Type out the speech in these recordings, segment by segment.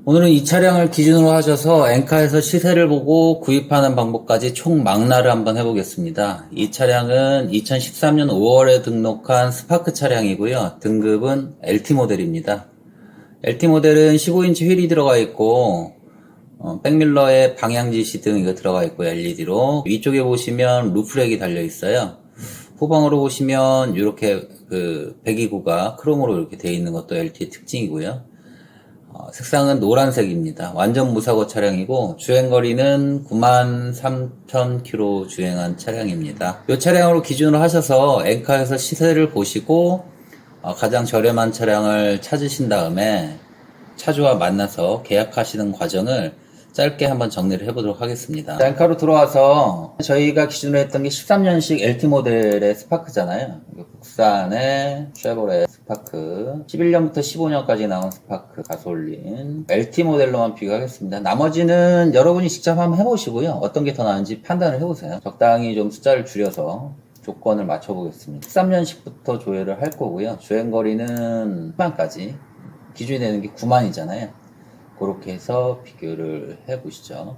오늘은 이 차량을 기준으로 하셔서 엔카에서 시세를 보고 구입하는 방법까지 총 망라를 한번 해보겠습니다. 이 차량은 2013년 5월에 등록한 스파크 차량이고요. 등급은 LT 모델입니다. LT 모델은 15인치 휠이 들어가 있고 백밀러에 방향지시 등 이거 들어가 있고 LED로 위쪽에 보시면 루프렉이 달려 있어요. 후방으로 보시면 이렇게 그 배기구가 크롬으로 이렇게 되어 있는 것도 LT의 특징이고요. 색상은 노란색입니다. 완전 무사고 차량이고 주행거리는 93,000km 주행한 차량입니다. 이 차량으로 기준으로 하셔서 엔카에서 시세를 보시고 가장 저렴한 차량을 찾으신 다음에 차주와 만나서 계약하시는 과정을 짧게 한번 정리를 해보도록 하겠습니다. 엔카로 들어와서 저희가 기준으로 했던 게 13년식 LT 모델의 스파크잖아요. 국산의 쉐보레 스파크 11년부터 15년까지 나온 스파크 가솔린 LT 모델로만 비교하겠습니다. 나머지는 여러분이 직접 한번 해보시고요. 어떤 게 더 나은지 판단을 해보세요. 적당히 좀 숫자를 줄여서 조건을 맞춰보겠습니다. 13년식부터 조회를 할 거고요. 주행거리는 10만까지 기준이 되는 게 9만이잖아요. 그렇게 해서 비교를 해보시죠.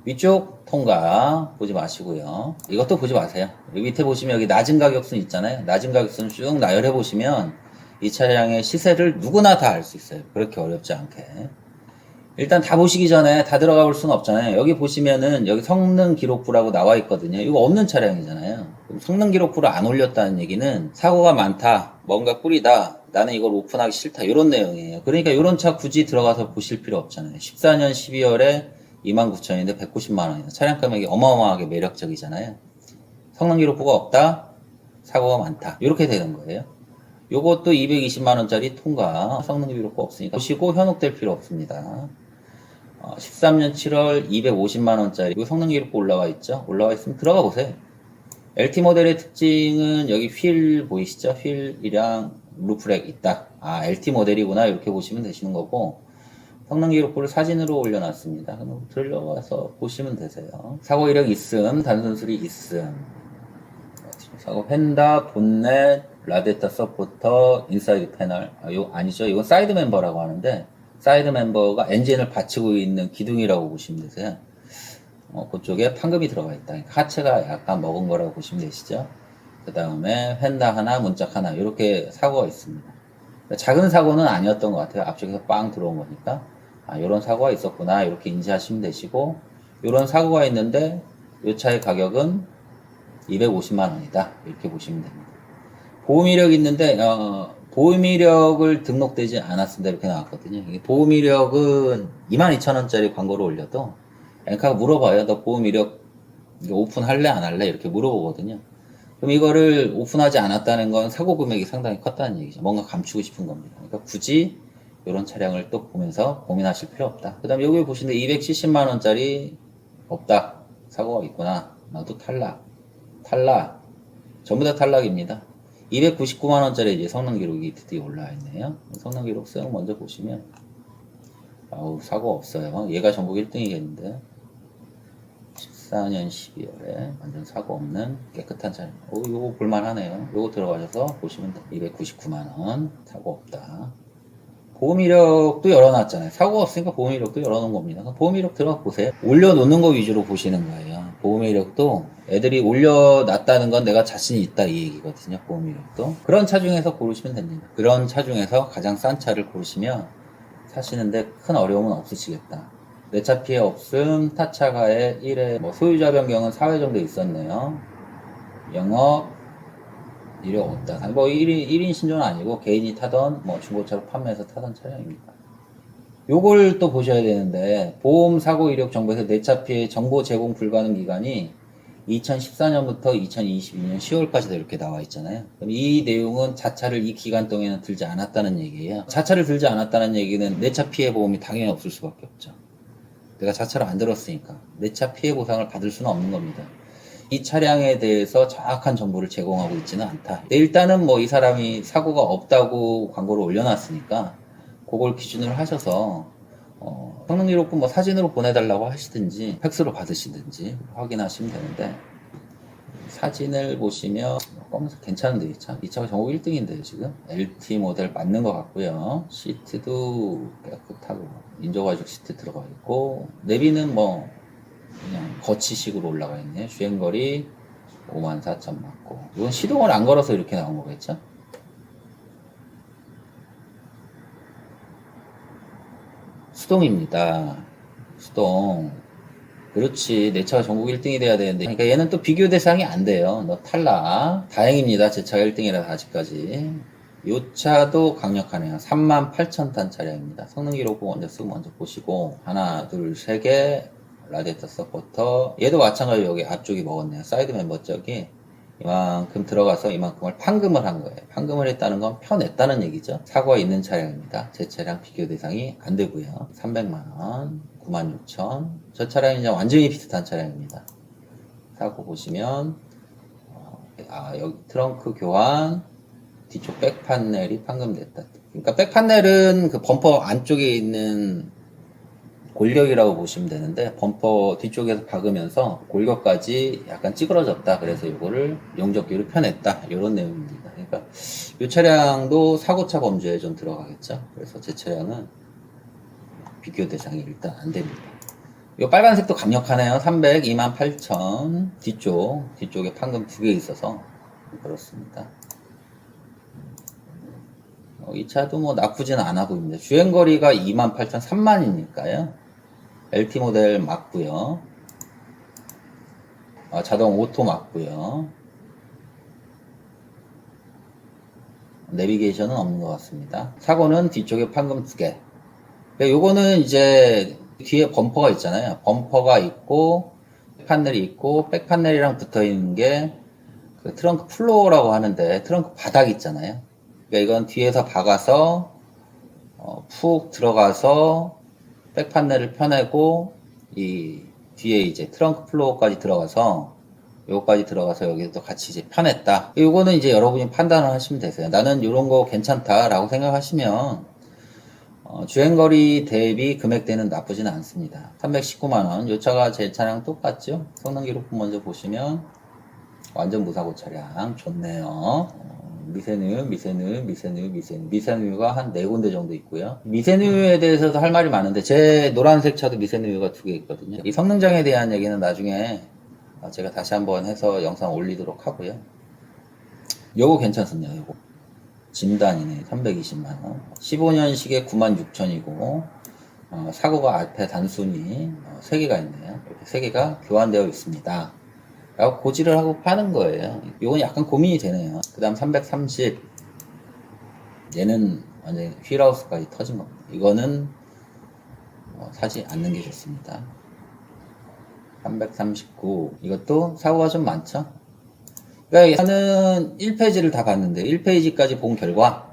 위쪽 통과 보지 마시고요. 이것도 보지 마세요. 여기 밑에 보시면 여기 낮은 가격순 있잖아요. 낮은 가격순 쭉 나열해 보시면 이 차량의 시세를 누구나 다 알 수 있어요. 그렇게 어렵지 않게. 일단 다 보시기 전에 다 들어가 볼 수는 없잖아요. 여기 보시면은 여기 성능 기록부라고 나와 있거든요. 이거 없는 차량이잖아요. 그럼 성능 기록부를 안 올렸다는 얘기는 사고가 많다, 뭔가 꿀이다, 나는 이걸 오픈하기 싫다, 이런 내용이에요. 그러니까 이런 차 굳이 들어가서 보실 필요 없잖아요. 14년 12월에 29,000원인데 190만원이다. 차량 금액이 어마어마하게 매력적이잖아요. 성능 기록부가 없다, 사고가 많다, 이렇게 되는 거예요. 요것도 220만원짜리 통과, 성능 기록부 없으니까 보시고 현혹될 필요 없습니다. 13년 7월 250만원짜리 이거 성능 기록부 올라와 있죠? 올라와 있으면 들어가 보세요. LT 모델의 특징은 여기 휠 보이시죠? 휠이랑 루프렉 있다. LT 모델이구나, 이렇게 보시면 되시는 거고, 성능 기록부를 사진으로 올려놨습니다. 그럼 들어가서 보시면 되세요. 사고 이력 있음, 단순 수리 있음, 사고 펜다, 본넷, 라데타 서포터, 인사이드 패널. 이거 아니죠? 이건 사이드 멤버라고 하는데, 사이드 멤버가 엔진을 받치고 있는 기둥이라고 보시면 되세요. 그쪽에 판금이 들어가 있다. 하체가 약간 먹은 거라고 보시면 되시죠. 그 다음에 펜다 하나, 문짝 하나, 이렇게 사고가 있습니다. 작은 사고는 아니었던 것 같아요. 앞쪽에서 빵 들어온 거니까. 이런 사고가 있었구나, 이렇게 인지하시면 되시고, 이런 사고가 있는데 이 차의 가격은 250만원이다, 이렇게 보시면 됩니다. 보험 이력 있는데 보험 이력을 등록되지 않았습니다, 이렇게 나왔거든요. 보험 이력은 22,000원짜리 광고를 올려도 엔카가 물어봐요. 너 보험 이력 오픈할래 안 할래, 이렇게 물어보거든요. 그럼 이거를 오픈하지 않았다는 건 사고 금액이 상당히 컸다는 얘기죠. 뭔가 감추고 싶은 겁니다. 그러니까 굳이 이런 차량을 또 보면서 고민하실 필요 없다. 그 다음에 여기 보시는데 270만원짜리 없다, 사고가 있구나, 나도 탈락, 전부 다 탈락입니다. 299만원짜리 이제 성능 기록이 드디어 올라와 있네요. 성능 기록성 먼저 보시면, 사고 없어요. 얘가 전국 1등이겠는데. 14년 12월에 완전 사고 없는 깨끗한 차량. 요거 볼만하네요. 요거 들어가셔서 보시면 돼. 299만원, 사고 없다. 보험 이력도 열어놨잖아요. 사고가 없으니까 보험 이력도 열어놓은 겁니다. 보험 이력 들어가 보세요. 올려놓는 거 위주로 보시는 거예요. 보험 이력도 애들이 올려놨다는 건 내가 자신이 있다, 이 얘기거든요. 보험 이력도. 그런 차 중에서 고르시면 됩니다. 그런 차 중에서 가장 싼 차를 고르시면 사시는데 큰 어려움은 없으시겠다. 내 차 피해 없음, 타차 가해 1회, 소유자 변경은 4회 정도 있었네요. 영업 이력 없다. 1인 신조는 아니고 개인이 타던 중고차로 판매해서 타던 차량입니다. 요걸 또 보셔야 되는데, 보험 사고 이력 정보에서 내 차 피해 정보 제공 불가능 기간이 2014년부터 2022년 10월까지도 이렇게 나와 있잖아요. 그럼 이 내용은 자차를 이 기간 동안에는 들지 않았다는 얘기예요. 자차를 들지 않았다는 얘기는 내 차 피해 보험이 당연히 없을 수밖에 없죠. 내가 자차를 안 들었으니까 내 차 피해 보상을 받을 수는 없는 겁니다. 이 차량에 대해서 정확한 정보를 제공하고 있지는 않다. 일단은 이 사람이 사고가 없다고 광고를 올려놨으니까 그걸 기준으로 하셔서 성능 기록부 사진으로 보내달라고 하시든지 팩스로 받으시든지 확인하시면 되는데, 사진을 보시면 검은색 괜찮은데 이 차가 전국 1등인데요 지금. LT 모델 맞는 것 같고요. 시트도 깨끗하고 인조가죽 시트 들어가 있고, 내비는 뭐 그냥 거치식으로 올라가 있네요. 주행거리 54,000 맞고, 이건 시동을 안 걸어서 이렇게 나온 거겠죠. 수동입니다. 수동. 그렇지. 내 차가 전국 1등이 돼야 되는데. 그러니까 얘는 또 비교 대상이 안 돼요. 너 탈락. 다행입니다. 제 차가 1등이라 아직까지. 이 차도 강력하네요. 38,000탄 차량입니다. 성능 기록부 먼저 쓰고 먼저 보시고. 하나, 둘, 세 개. 라디에이터 서포터. 얘도 마찬가지로 여기 앞쪽이 먹었네요. 사이드 멤버 쪽이. 이만큼 들어가서 이만큼을 판금을 한 거예요. 판금을 했다는 건 펴냈다는 얘기죠. 사고가 있는 차량입니다. 제 차량 비교 대상이 안 되고요. 300만원, 96,000. 저 차량이 이제 완전히 비슷한 차량입니다. 사고 보시면, 여기 트렁크 교환, 뒤쪽 백 판넬이 판금됐다. 그러니까 백 판넬은 그 범퍼 안쪽에 있는 골격이라고 보시면 되는데, 범퍼 뒤쪽에서 박으면서 골격까지 약간 찌그러졌다. 그래서 이거를 용접기로 펴냈다. 이런 내용입니다. 그러니까 이 차량도 사고차 범주에 좀 들어가겠죠. 그래서 제 차량은 비교 대상이 일단 안 됩니다. 이 빨간색도 강력하네요. 300, 28,000. 뒤쪽에 판금 2개 있어서 그렇습니다. 이 차도 뭐 나쁘진 않아 보입니다. 주행거리가 28,000, 3만이니까요. LT 모델 맞고요. 자동 오토 맞고요. 내비게이션은 없는 것 같습니다. 사고는 뒤쪽에 판금 2개. 요거는 이제 뒤에 범퍼가 있잖아요. 범퍼가 있고 판넬이 있고 백 판넬이랑 붙어 있는 게 그 트렁크 플로어라고 하는데, 트렁크 바닥 있잖아요. 그러니까 이건 뒤에서 박아서 푹 들어가서 백 판넬을 펴내고, 이 뒤에 이제 트렁크 플로어까지 들어가서 요거까지 들어가서 여기도 같이 이제 펴냈다. 요거는 이제 여러분이 판단을 하시면 되세요. 나는 요런 거 괜찮다라고 생각하시면 주행거리 대비 금액대는 나쁘지는 않습니다. 319만원. 요 차가 제 차량 똑같죠? 성능 기록부 먼저 보시면 완전 무사고 차량 좋네요. 미세누유가 한 4군데 정도 있고요. 미세누유에 대해서도 할 말이 많은데, 제 노란색 차도 미세누유가 2개 있거든요. 이 성능장에 대한 얘기는 나중에 제가 다시 한번 해서 영상 올리도록 하고요. 요거 괜찮습니다. 요거 진단이네. 320만원. 15년식에 96,000이고 사고가 앞에 단순히 3개가 있네요. 이렇게 3개가 교환되어 있습니다. 라고 고지를 하고 파는 거예요. 이건 약간 고민이 되네요. 그 다음 330. 얘는 완전히 휠하우스까지 터진 겁니다. 이거는 사지 않는 게 좋습니다. 339. 이것도 사고가 좀 많죠? 그러니까 저는 1페이지를 다 봤는데 1페이지까지 본 결과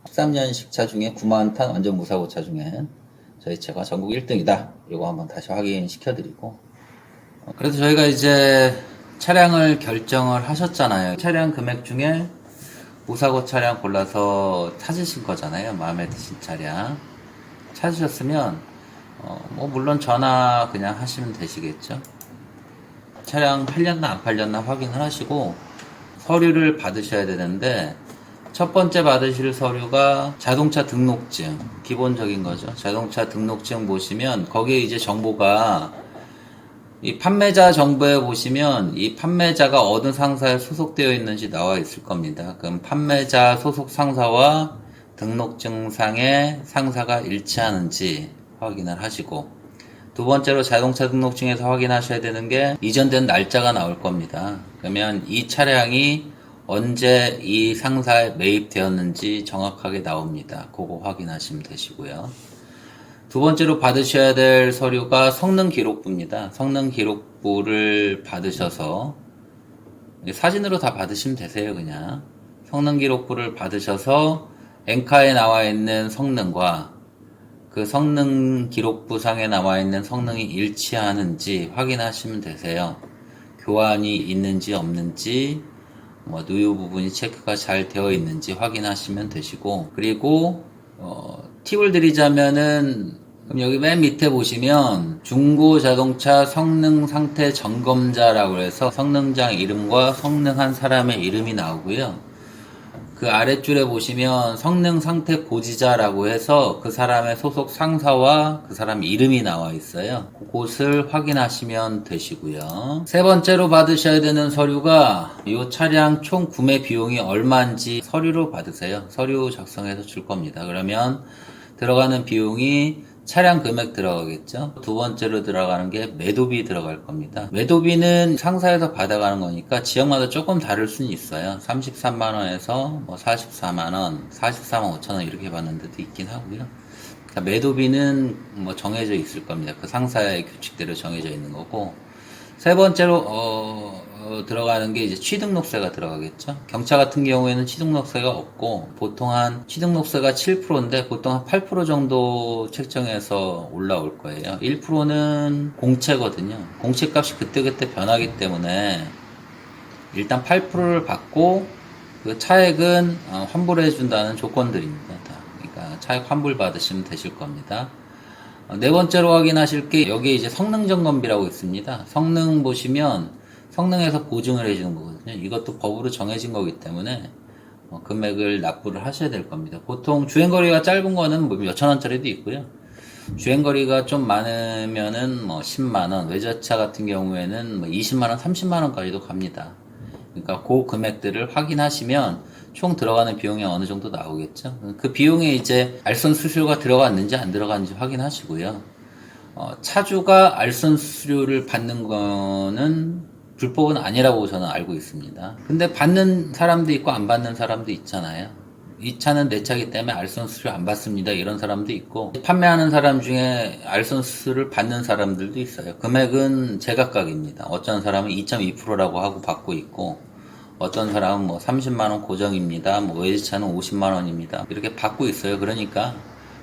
13년식 차 중에 9만탄 완전 무사고 차 중에 저희 차가 전국 1등이다. 이거 한번 다시 확인시켜 드리고, 그래서 저희가 이제 차량을 결정을 하셨잖아요. 차량 금액 중에 무사고 차량 골라서 찾으신 거잖아요. 마음에 드신 차량 찾으셨으면 뭐 물론 전화 그냥 하시면 되시겠죠. 차량 팔렸나 안 팔렸나 확인을 하시고 서류를 받으셔야 되는데, 첫 번째 받으실 서류가 자동차 등록증, 기본적인 거죠. 자동차 등록증 보시면 거기에 이제 정보가, 이 판매자 정보에 보시면 이 판매자가 어느 상사에 소속되어 있는지 나와 있을 겁니다. 그럼 판매자 소속 상사와 등록증상의 상사가 일치하는지 확인을 하시고, 두 번째로 자동차 등록증에서 확인하셔야 되는 게 이전된 날짜가 나올 겁니다. 그러면 이 차량이 언제 이 상사에 매입되었는지 정확하게 나옵니다. 그거 확인하시면 되시고요. 두 번째로 받으셔야 될 서류가 성능 기록부입니다. 성능 기록부를 받으셔서, 사진으로 다 받으시면 되세요. 그냥 성능 기록부를 받으셔서 엔카에 나와 있는 성능과 그 성능 기록부상에 나와 있는 성능이 일치하는지 확인하시면 되세요. 교환이 있는지 없는지, 누유 부분이 체크가 잘 되어 있는지 확인하시면 되시고, 그리고 팁을 드리자면은 그럼 여기 맨 밑에 보시면 중고 자동차 성능 상태 점검자라고 해서 성능장 이름과 성능한 사람의 이름이 나오고요. 그 아랫줄에 보시면 성능 상태 보지자라고 해서 그 사람의 소속 상사와 그 사람 이름이 나와 있어요. 그곳을 확인하시면 되시고요. 세 번째로 받으셔야 되는 서류가 이 차량 총 구매 비용이 얼마인지 서류로 받으세요. 서류 작성해서 줄 겁니다. 그러면 들어가는 비용이 차량 금액 들어가겠죠. 두 번째로 들어가는 게 매도비 들어갈 겁니다. 매도비는 상사에서 받아가는 거니까 지역마다 조금 다를 수는 있어요. 33만원에서 뭐 44만원, 44만 5천원 이렇게 받는 데도 있긴 하고요. 그러니까 매도비는 뭐 정해져 있을 겁니다. 그 상사의 규칙대로 정해져 있는 거고. 세 번째로 들어가는 게 이제 취등록세가 들어가겠죠. 경차 같은 경우에는 취등록세가 없고 보통 한 취등록세가 7%인데 보통 한 8% 정도 책정해서 올라올 거예요. 1%는 공채거든요. 공채값이 그때그때 변하기 때문에 일단 8%를 받고 그 차액은 환불해 준다는 조건들입니다. 그러니까 차액 환불 받으시면 되실 겁니다. 네 번째로 확인하실 게 여기에 이제 성능 점검비라고 있습니다. 성능 보시면 성능에서 보증을 해주는 거거든요. 이것도 법으로 정해진 거기 때문에 금액을 납부를 하셔야 될 겁니다. 보통 주행거리가 짧은 거는 뭐 몇천 원짜리도 있고요. 주행거리가 좀 많으면은 뭐 10만원, 외제차 같은 경우에는 뭐 20만원, 30만원까지도 갑니다. 그러니까 그 금액들을 확인하시면 총 들어가는 비용이 어느 정도 나오겠죠. 그 비용에 이제 알선 수수료가 들어갔는지 안 들어갔는지 확인하시고요. 차주가 알선 수수료를 받는 거는 불법은 아니라고 저는 알고 있습니다. 근데 받는 사람도 있고 안 받는 사람도 있잖아요. 이 차는 내 차기 때문에 알선 수수료 안 받습니다. 이런 사람도 있고 판매하는 사람 중에 알선 수수료를 받는 사람들도 있어요. 금액은 제각각입니다. 어떤 사람은 2.2%라고 하고 받고 있고 어떤 사람은 뭐 30만원 고정입니다. 뭐 외제차는 50만원입니다. 이렇게 받고 있어요. 그러니까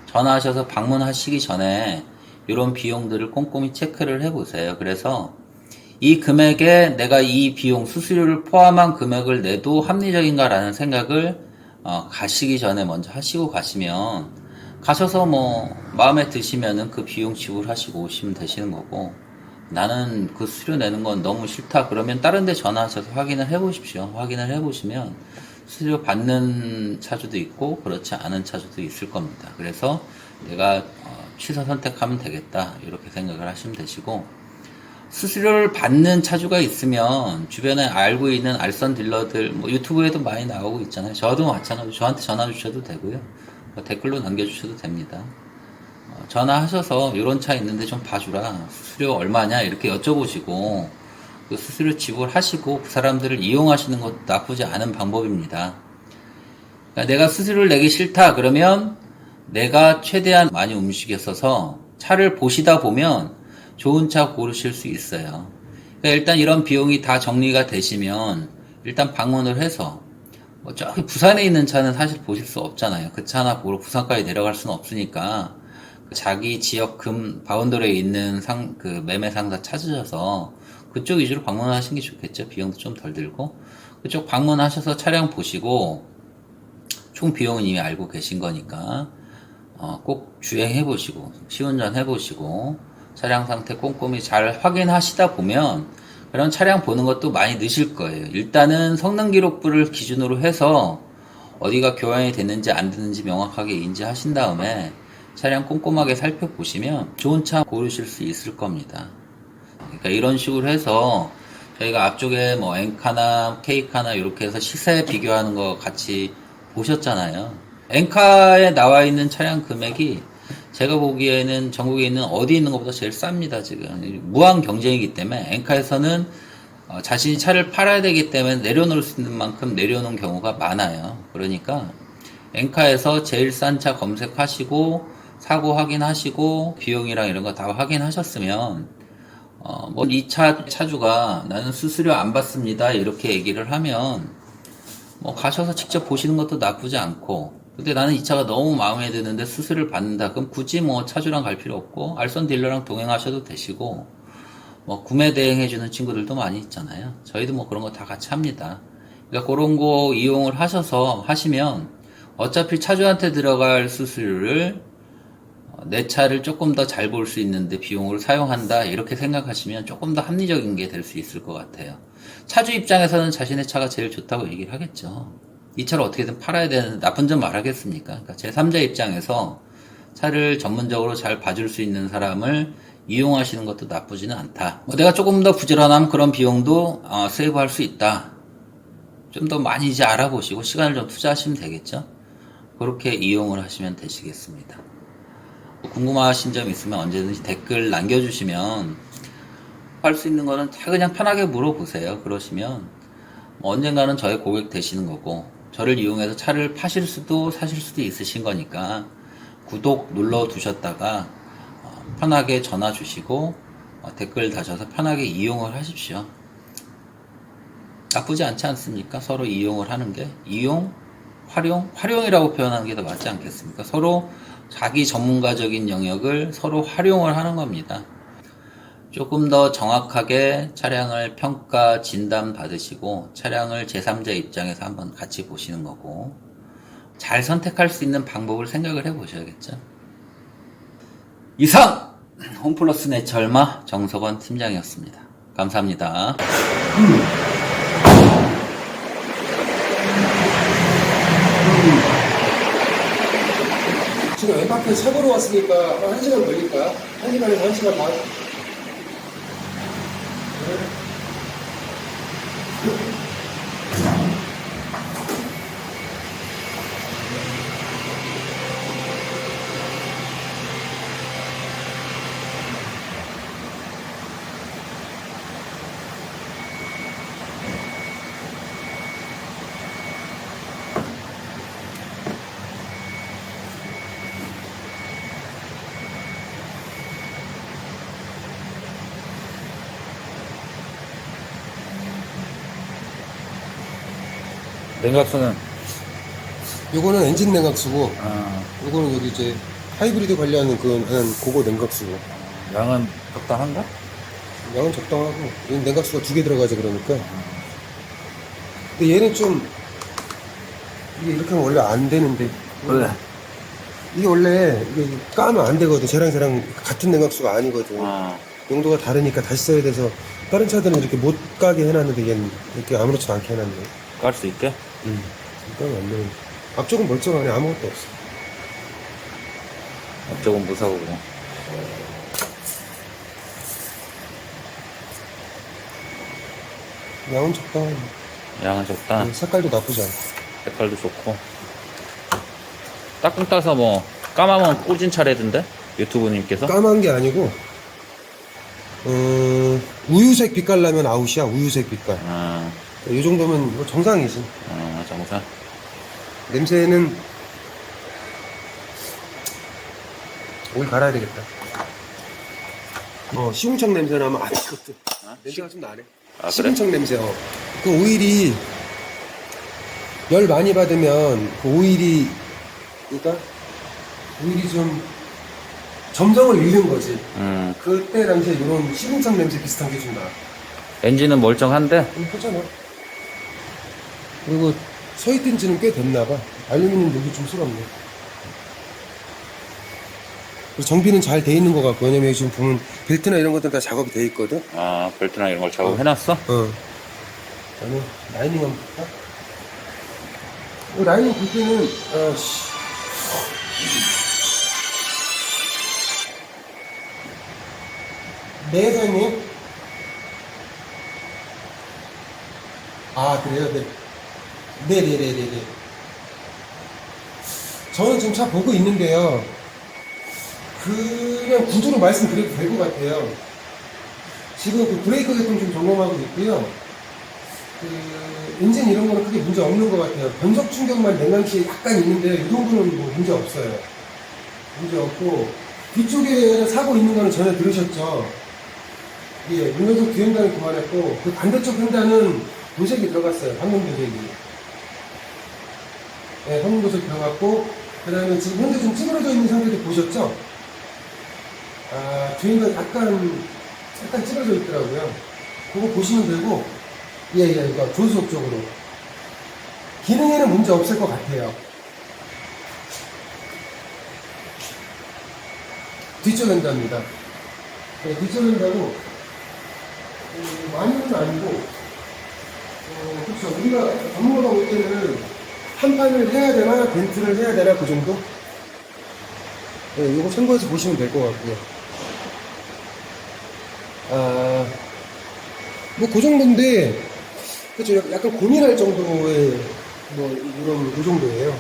전화하셔서 방문하시기 전에 이런 비용들을 꼼꼼히 체크를 해보세요. 그래서 이 금액에 내가 이 비용 수수료를 포함한 금액을 내도 합리적인가라는 생각을 가시기 전에 먼저 하시고 가시면 가셔서 뭐 마음에 드시면은 그 비용 지불하시고 오시면 되시는 거고 나는 그 수수료 내는 건 너무 싫다 그러면 다른 데 전화하셔서 확인을 해 보십시오. 확인을 해 보시면 수수료 받는 차주도 있고 그렇지 않은 차주도 있을 겁니다. 그래서 내가 취사 선택하면 되겠다 이렇게 생각을 하시면 되시고 수수료를 받는 차주가 있으면 주변에 알고 있는 알선 딜러들 뭐 유튜브에도 많이 나오고 있잖아요. 저도 마찬가지로 저한테 전화 주셔도 되고요. 뭐 댓글로 남겨주셔도 됩니다. 전화하셔서 이런 차 있는데 좀 봐주라. 수수료 얼마냐 이렇게 여쭤보시고 그 수수료 지불하시고 그 사람들을 이용하시는 것도 나쁘지 않은 방법입니다. 그러니까 내가 수수료를 내기 싫다 그러면 내가 최대한 많이 움직였어서 차를 보시다 보면 좋은 차 고르실 수 있어요. 그러니까 일단 이런 비용이 다 정리가 되시면 일단 방문을 해서 뭐 저기 부산에 있는 차는 사실 보실 수 없잖아요. 그 차 하나 보러 부산까지 내려갈 수는 없으니까 자기 지역 바운더리에 있는 그 매매 상사 찾으셔서 그쪽 위주로 방문하시는 게 좋겠죠. 비용도 좀 덜 들고 그쪽 방문하셔서 차량 보시고 총 비용은 이미 알고 계신 거니까 꼭 주행해 보시고 시운전 해 보시고 차량 상태 꼼꼼히 잘 확인하시다 보면 그런 차량 보는 것도 많이 느실 거예요. 일단은 성능 기록부를 기준으로 해서 어디가 교환이 됐는지 안 됐는지 명확하게 인지하신 다음에 차량 꼼꼼하게 살펴보시면 좋은 차 고르실 수 있을 겁니다. 그러니까 이런 식으로 해서 저희가 앞쪽에 뭐 엔카나 케이카나 이렇게 해서 시세 비교하는 거 같이 보셨잖아요. 엔카에 나와 있는 차량 금액이 제가 보기에는 전국에 있는 어디 있는 것보다 제일 쌉니다. 지금 무한 경쟁이기 때문에 엔카에서는 자신이 차를 팔아야 되기 때문에 내려놓을 수 있는 만큼 내려놓은 경우가 많아요. 그러니까 엔카에서 제일 싼 차 검색하시고 사고 확인하시고 비용이랑 이런 거 다 확인하셨으면 뭐 이 차주가 나는 수수료 안 받습니다 이렇게 얘기를 하면 뭐 가셔서 직접 보시는 것도 나쁘지 않고 근데 나는 이 차가 너무 마음에 드는데 수수료를 받는다. 그럼 굳이 뭐 차주랑 갈 필요 없고 알선 딜러랑 동행하셔도 되시고 뭐 구매 대행해주는 친구들도 많이 있잖아요. 저희도 뭐 그런 거 다 같이 합니다. 그러니까 그런 거 이용을 하시면 어차피 차주한테 들어갈 수수료를 내 차를 조금 더 잘 볼 수 있는데 비용을 사용한다 이렇게 생각하시면 조금 더 합리적인 게 될 수 있을 것 같아요. 차주 입장에서는 자신의 차가 제일 좋다고 얘기를 하겠죠. 이 차를 어떻게든 팔아야 되는 나쁜 점 말하겠습니까? 그러니까 제3자 입장에서 차를 전문적으로 잘 봐줄 수 있는 사람을 이용하시는 것도 나쁘지는 않다. 내가 조금 더 부지런하면 그런 비용도 세이브할 수 있다. 좀 더 많이 이제 알아보시고 시간을 좀 투자하시면 되겠죠. 그렇게 이용을 하시면 되시겠습니다. 궁금하신 점 있으면 언제든지 댓글 남겨주시면 할 수 있는 거는 다 그냥 편하게 물어보세요. 그러시면 언젠가는 저의 고객 되시는 거고 저를 이용해서 차를 파실 수도 사실 수도 있으신 거니까 구독 눌러 두셨다가 편하게 전화 주시고 댓글 다셔서 편하게 이용을 하십시오. 나쁘지 않지 않습니까? 서로 이용을 하는 게 활용이라고 표현하는 게 더 맞지 않겠습니까? 서로 자기 전문가적인 영역을 서로 활용을 하는 겁니다. 조금 더 정확하게 차량을 평가 진단 받으시고 차량을 제3자 입장에서 한번 같이 보시는 거고 잘 선택할 수 있는 방법을 생각을 해 보셔야겠죠. 이상 홈플러스 내철마 정석원 팀장이었습니다. 감사합니다. 지금 엠파크 차고로 왔으니까 한 1시간 걸릴까? 1시간에서 1시간 반. 냉각수는 요거는 엔진 냉각수고, 요거는 여기 이제 하이브리드 관리하는 그거 냉각수고. 양은 적당한가? 양은 적당하고, 얘는 냉각수가 2개 들어가죠, 그러니까. 근데 얘는 좀, 이게 이렇게 하면 원래 안 되는데. 왜? 이게 원래, 이게 까면 안 되거든. 쟤랑 같은 냉각수가 아니거든. 용도가 다르니까 다시 써야 돼서, 다른 차들은 이렇게 못 가게 해놨는데, 얘는 이렇게 아무렇지 않게 해놨네. 깔 수 있게? 까면 안 되는데. 앞쪽은 멀쩡하네. 아무것도 없어. 앞쪽은 무사고고. 양은 적당하네. 양은 적당. 색깔도 나쁘지 않고. 색깔도 좋고. 따끔 따서 뭐 까마면 꽂은 차례던데? 유튜브님께서? 까만 게 아니고, 우유색 빛깔 나면 아웃이야. 우유색 빛깔. 이 정도면 뭐 정상이지. 정상. 냄새는 오일 갈아야 되겠다. 시궁창 냄새 나면 그것도 냄새가 좀 나네. 시궁창 그래? 냄새. 그 오일이 열 많이 받으면 그 오일이 그러니까 오일이 좀 점성을 잃는 거지. 그때 당시에 이런 시궁창 냄새 비슷한 게 좀 나. 엔진은 멀쩡한데? 괜찮아. 그리고 서 있던 지는 꽤 됐나봐. 알루미늄 여기 좀 쓸었네. 그리고 정비는 잘 돼 있는 것 같고, 왜냐면 여기 지금 보면 벨트나 이런 것들 다 작업이 돼 있거든? 벨트나 이런 걸 작업해놨어? 나는 라이닝 한번 볼까? 라이닝 볼 때는, 네, 사장님. 그래요? 네. 네네네네네. 저는 지금 차 보고 있는데요. 그냥 구두로 말씀드려도 될 것 같아요. 지금 그 브레이크 계통 좀 점검하고 있고요. 엔진 이런 거는 크게 문제 없는 것 같아요. 변속 충격만 냉각시에 약간 있는데, 이 정도는 뭐 문제 없어요. 문제 없고, 뒤쪽에 사고 있는 거는 전에 들으셨죠? 예, 운전석 뒤 횡단은 그만했고, 그 반대쪽 횡단은 도색이 들어갔어요. 방금 도색이. 네, 방금 도색 들어갔고, 그 다음에 지금 현재 좀 찌그러져 있는 상태도 보셨죠? 뒤에가 약간 찌그러져 있더라고요. 그거 보시면 되고, 그러니까 조수석 쪽으로. 기능에는 문제 없을 것 같아요. 뒤쪽 엔다입니다. 네, 뒤쪽 엔다고 많이는 아니고 그렇죠. 우리가 전문가가 올 때는 한 판을 해야 되나 벤트를 해야 되나 그 정도? 네, 이거 참고해서 보시면 될 것 같고요. 뭐 그 정도인데 그렇죠. 약간 고민할 정도의 뭐 이런 이 정도예요. 네.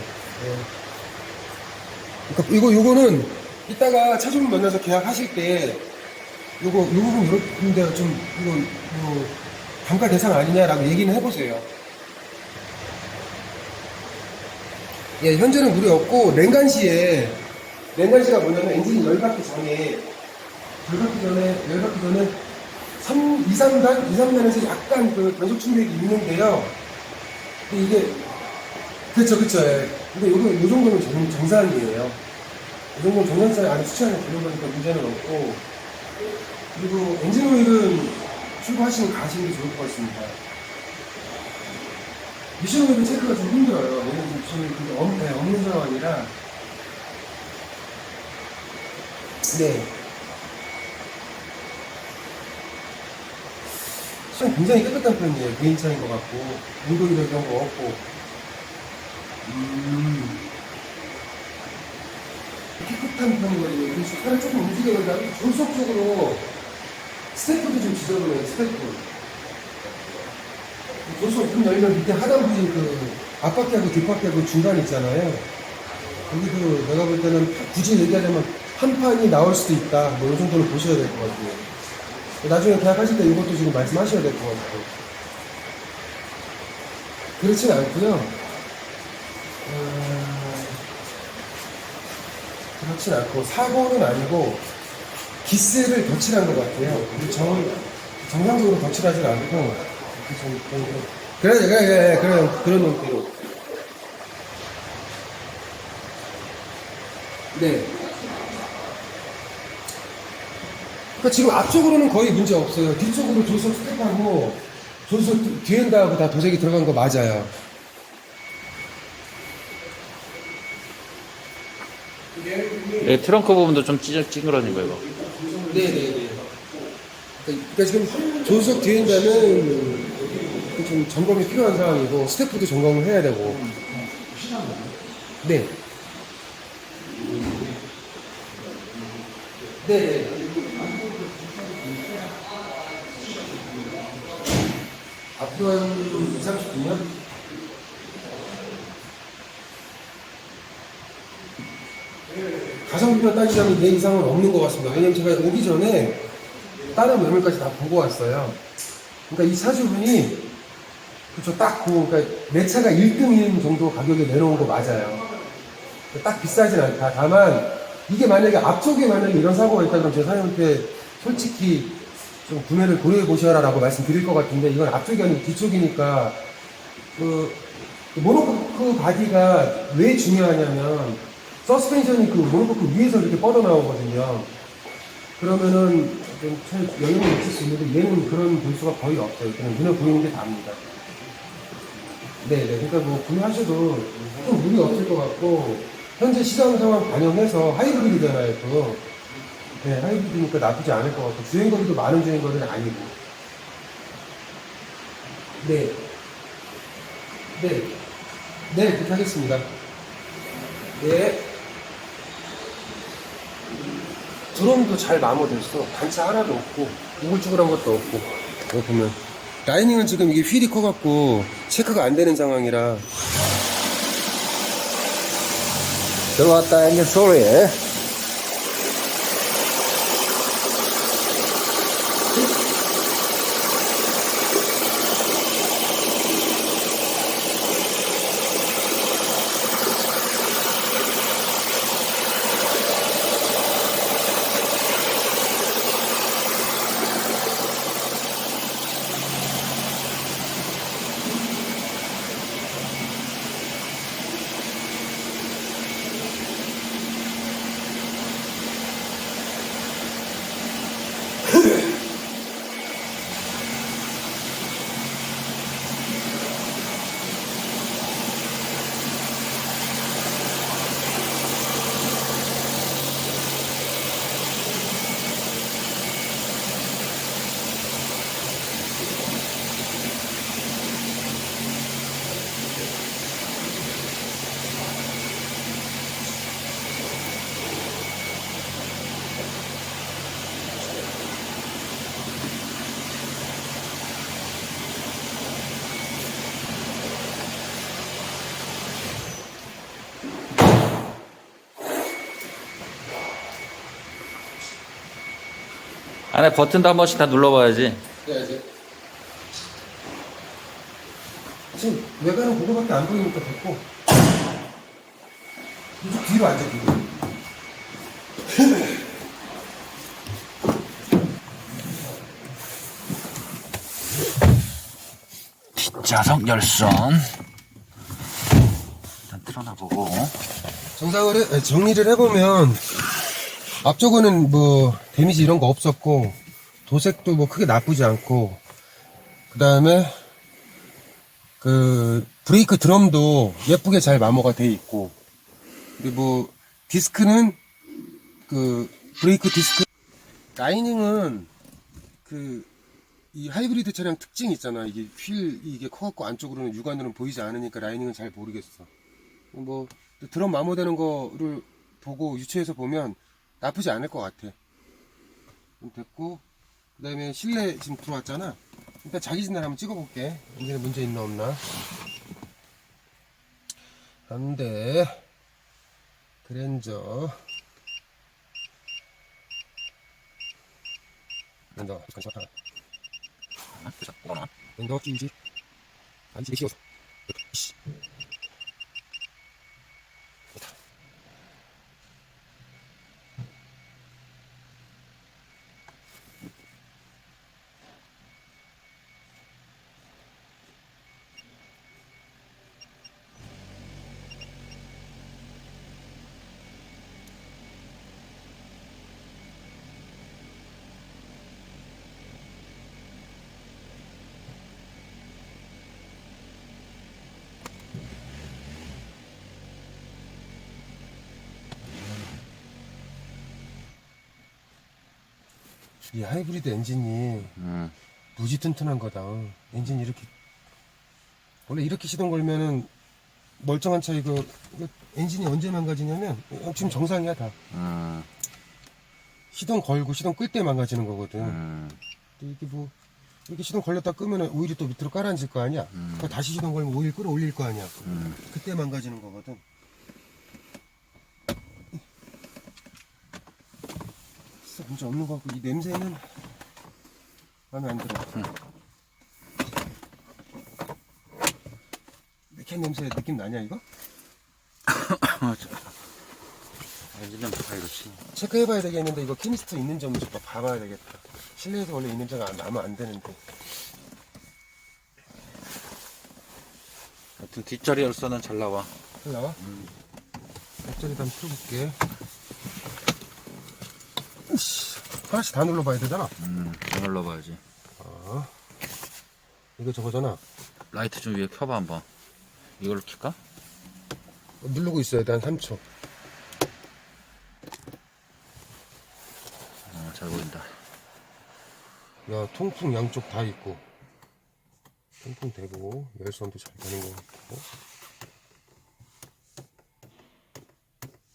그러니까 요거는 이따가 차주분 만나서 계약하실 때 요 부분 이런데 좀 이거 단가 대상 아니냐라고 얘기는 해보세요. 예, 현재는 물이 없고 냉간시가 뭐냐면 엔진이 열받기 전에 2, 3단에서 약간 그 변속 충격이 있는데요. 근데 이게 그쵸. 예. 근데 요 정도는 정상이에요. 이 정도는 정상상 안에 수치안에 들어가니까 문제는 없고, 그리고 엔진 오일은 출고하시고 가시는 게 좋을 것 같습니다. 미션 오일은 체크가 좀 힘들어요. 왜냐면 미션 오일이 없는 상황이라. 네. 시간 굉장히 깨끗한 편이에요. 개인차인 것 같고, 운동이나 그런 거 없고. 깨끗한 편이거든요. 그래서 차를 조금 움직여보다 조속적으로 스태프도 좀 지저분해요. 스태프. 조속 문 열면 밑에 하단부인 그 앞바퀴하고 뒷바퀴하고 중간 있잖아요. 거기도 내가 볼 때는 굳이 얘기하자면 한 판이 나올 수도 있다. 뭐 이 정도는 보셔야 될 것 같아요. 나중에 계약하실 때 이것도 지금 말씀하셔야 될 것 같고. 그렇진 않고요. 그렇진 않고 사고는 아니고 기스를 덧칠한 것 같아요. 정상적으로 덧칠하진 않고 그래 그런 형태로. 네. 그러니까 지금 앞쪽으로는 거의 문제 없어요. 뒤쪽으로 조석 스텝하고 조석 뒤엔다하고 다 도색이 들어간 거 맞아요. 이 트렁크 부분도 좀 찌그러진 거 이거. 네네네. 그러니까 지금 조석 뒤엔다는 좀 점검이 필요한 상황이고 스태프도 점검을 해야 되고. 네. 네. 앞으로 한 2, 30분이요? 가성비만 따지자면 얘 이상은 없는 것 같습니다. 왜냐면 제가 오기 전에 다른 매물까지 다 보고 왔어요. 그러니까 이 차주분이 그쵸, 딱 그러니까 내 차가 1등인 정도 가격에 내놓은 거 맞아요. 딱 비싸진 않다. 다만 이게 만약에 앞쪽에 만약에 이런 사고가 있다 그러면 제 사장님한테 솔직히 좀 구매를 고려해 보셔라 라고 말씀드릴 것 같은데 이건 앞쪽이 아니고 뒤쪽이니까 그 모노코크 바디가 왜 중요하냐면 서스펜션이 그 모노코크 위에서 이렇게 뻗어나오거든요. 그러면은 좀 영향을 미칠 수 있는데 얘는 그런 볼수가 거의 없어요. 그냥 눈에 보이는 게 다입니다. 네네. 그러니까 뭐 구매하셔도 좀 무리 없을 것 같고 현재 시장 상황 반영해서 하이브리드잖아요. 또. 네, 하이브리드니까 나쁘지 않을 것 같고 주행거리도 많은 주행거리는 아니고. 네. 네. 네, 그렇게 하겠습니다. 네. 드럼도 잘 마모됐어. 단차 하나도 없고 우글쭈글한 것도 없고. 여기 보면 라이닝은 지금 이게 휠이 커갖고 체크가 안 되는 상황이라. 들어왔다 엔진 소리. 안에 버튼도 한 번씩 다 눌러봐야지. 해야지. 지금 외관은 그거밖에 안 보이니까 됐고. 이쪽 뒤로 앉아, 뒤로. 뒷좌석 열선. 일단 틀어놔보고. 정리를 해보면, 앞쪽은 뭐, 데미지 이런 거 없었고, 도색도 뭐 크게 나쁘지 않고, 그 다음에, 브레이크 드럼도 예쁘게 잘 마모가 돼 있고, 그리고 디스크는, 브레이크 디스크, 라이닝은, 이 하이브리드 차량 특징이 있잖아. 이게 커갖고 안쪽으로는 육안으로는 보이지 않으니까 라이닝은 잘 모르겠어. 뭐, 드럼 마모되는 거를 보고 유추해서 보면 나쁘지 않을 것 같아. 됐고, 그 다음에 실내 지금 들어왔잖아. 일단 자기 진단 한번 찍어볼게. 엔진에 문제 있나 없나. 현대 그랜저 랜더 관심 하나 랜더 끼우지 아니 이게 쉬워서 이 하이브리드 엔진이 무지 튼튼한 거다. 엔진이 이렇게 원래 이렇게 시동 걸면은 멀쩡한 차 이거 엔진이 언제 망가지냐면 지금 정상이야 다. 시동 걸고 시동 끌 때 망가지는 거거든. 이게 뭐 이렇게 시동 걸렸다 끄면은 오일이 또 밑으로 깔아앉을 거 아니야. 그거 다시 시동 걸면 오일 끌어올릴 거 아니야. 그때 망가지는 거거든. 문제 없는 것 같고 이 냄새는 마음에 안 들어. 캔 냄새 느낌 나냐 이거? 엔진 냄새 다 이렇지. 체크해봐야 되겠는데 이거 케미스트 있는 점을 좀 봐봐야 되겠다. 실내에서 원래 이 냄새가 나면 안 되는데. 하여튼 뒷자리 열선은 잘 나와. 잘 나와? 옆자리도 한번 풀어볼게. 하나씩 다 눌러봐야 되잖아. 잘 눌러봐야지. 이거 저거잖아. 라이트 좀 위에 켜봐 한번. 이걸로 킬까? 누르고 있어야 돼. 한 3초. 잘 보인다. 야, 통풍 양쪽 다 있고. 통풍 되고, 열선도 잘 되는 거 같고.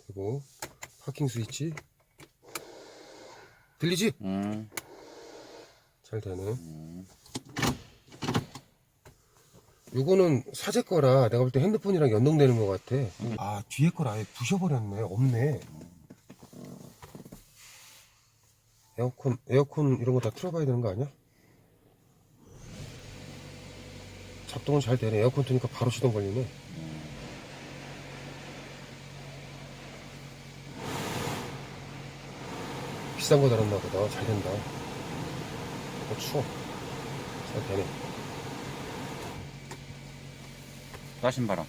그리고, 파킹 스위치. 들리지? 잘 되네. 요거는 사제 거라 내가 볼 때 핸드폰이랑 연동되는 것 같아. 아, 뒤에 걸 아예 부셔버렸네. 없네. 에어컨 이런 거 다 틀어봐야 되는 거 아니야? 작동은 잘 되네. 에어컨 트니까 바로 시동 걸리네. 비싼 거 달았나 보다. 잘 된다. 추워. 잘 되네. 따신 바람.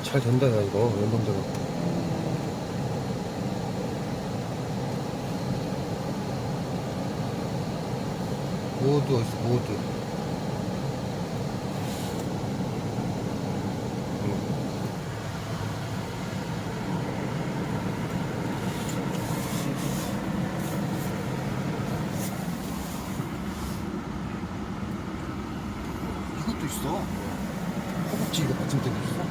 잘 된다, 야, 이거. 연동돼갖고. 모드 어딨어, 모드. 이것도 있어. 허벅지 이거 받침대도 있어.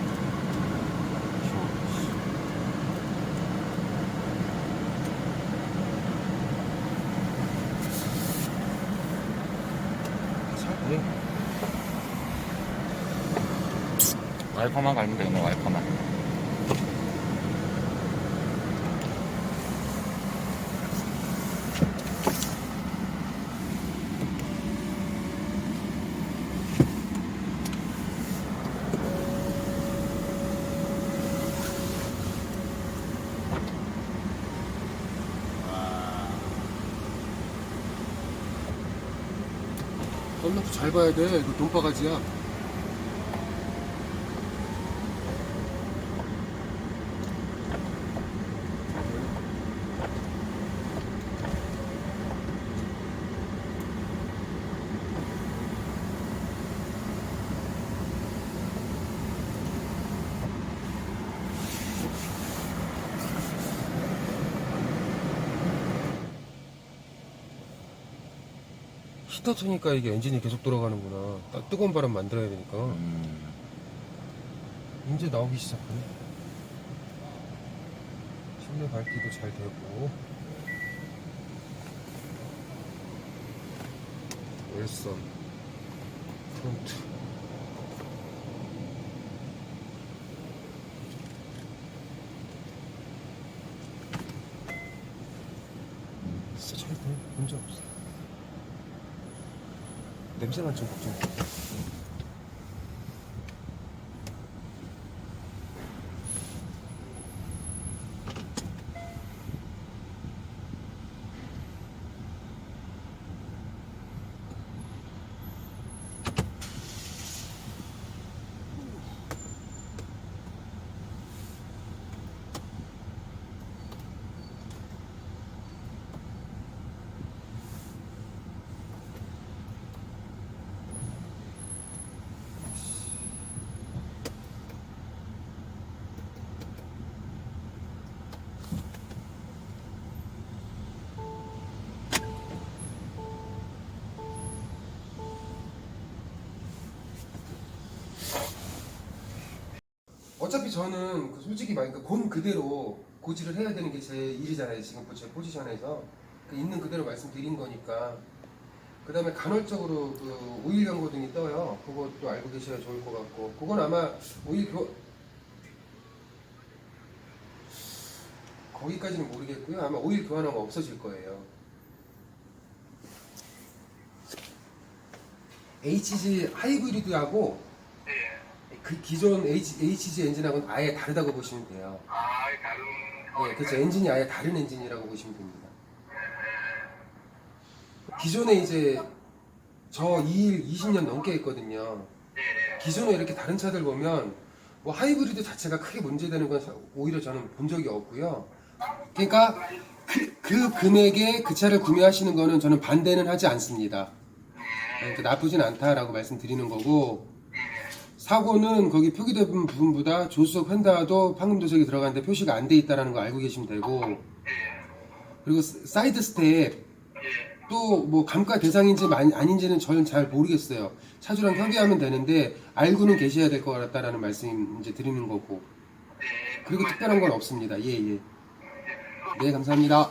네. 와이퍼만 갈면 되겠네, 와이퍼만. 언덕도 잘 봐야 돼. 이거 돈바가지야. 히터 트니까 이게 엔진이 계속 돌아가는구나. 딱 뜨거운 바람 만들어야 되니까. 이제 나오기 시작하네. 실내 밝기도 잘 되고. 열선, 프론트. 진짜 잘 돼. 문제 없어. 냄새만 좀 걱정. 어차피 저는 솔직히 말하니까 본 그대로 고지를 해야 되는 게 제 일이잖아요. 지금 제 포지션에서 있는 그대로 말씀드린 거니까. 그 다음에 간헐적으로 그 오일 경고등이 떠요. 그것도 알고 계셔야 좋을 것 같고, 그건 아마 거기까지는 모르겠고요. 아마 오일 교환하면 없어질 거예요. HG 하이브리드하고 그 기존 HG 엔진하고는 아예 다르다고 보시면 돼요. 아예 다른 네, 그렇죠. 엔진이 아예 다른 엔진이라고 보시면 됩니다. 기존에 이제 저 이 일 20년 넘게 했거든요. 기존에 이렇게 다른 차들 보면 뭐 하이브리드 자체가 크게 문제되는 건 오히려 저는 본 적이 없고요. 그러니까 그 금액에 그 차를 구매하시는 거는 저는 반대는 하지 않습니다. 그러니까 나쁘진 않다라고 말씀드리는 거고, 사고는 거기 표기된 부분보다 조수석 휀다도 황금도색이 들어가는데 표시가 안 돼 있다는 거 알고 계시면 되고, 그리고 사이드 스텝 또 뭐 감가 대상인지 아닌지는 저는 잘 모르겠어요. 차주랑 협의하면 되는데 알고는 계셔야 될 것 같다라는 말씀 이제 드리는 거고, 그리고 특별한 건 없습니다. 예. 네, 감사합니다.